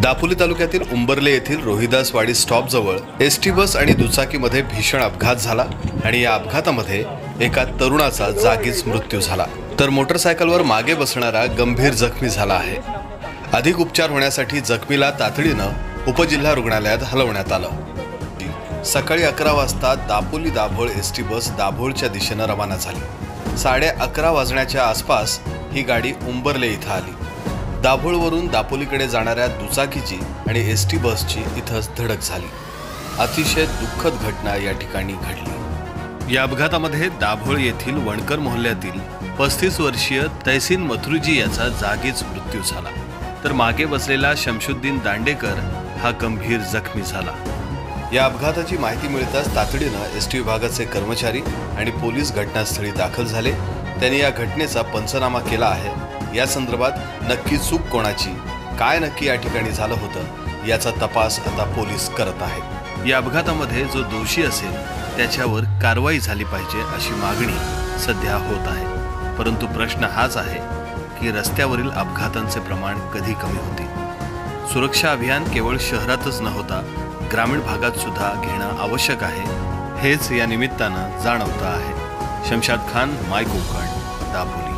दापोली तालुक्यातील उंबर्ले येथील रोहिदासवाडी स्टॉपजवळ ST bus आणि दुचाकीमध्ये भीषण अपघात झाला आणि या अपघातामध्ये एका तरुणाचा जागीच मृत्यू झाला, तर मोटरसायकलवर मागे बसणारा गंभीर जखमी झाला आहे। अधिक उपचार होण्यासाठी जखमीला तातडीनं उपजिल्हा रुग्णालयात हलवण्यात आलं। सकाळी 11 वाजता दापोली दाभोळ एसटी बस दाभोळच्या दिशेनं रवाना झाली। 11:30 वाजण्याच्या आसपास ही गाडी उंबर्ले इथं आली। दाभोळवरून दापोलीकडे जाणाऱ्या दुचाकीची आणि एसटी बसची इथंच धडक झाली। अतिशय दुःखद घटना या ठिकाणी घडली। या अपघातामध्ये दाभोळ येथील वणकर मोहल्ल्यातील 35 वर्षीय तहसीन मथुरजी याचा जागीच मृत्यू झाला, तर मागे बसलेला शमशुद्दीन दांडेकर हा गंभीर जखमी झाला। या अपघाताची माहिती मिळताच तातडीनं एसटी विभागाचे कर्मचारी आणि पोलीस घटनास्थळी दाखल झाले। त्यांनी या घटनेचा पंचनामा केला आहे। या संदर्भात नक्की चूक कोणाची, काय नक्की या ठिकाणी झालं होतं याचा तपास आता पोलीस करत आहेत। या अपघातामध्ये जो दोषी असेल त्याच्यावर कारवाई झाली पाहिजे अशी मागणी सध्या होत आहे। परंतु प्रश्न हाच आहे की रस्त्यावरील अपघातांचे प्रमाण कधी कमी होते। सुरक्षा अभियान केवळ शहरातच न होता ग्रामीण भागात सुद्धा घेणं आवश्यक आहे, हेच या निमित्तानं जाणवतं आहे। शमशाद खान, माय कोकण, दापोली।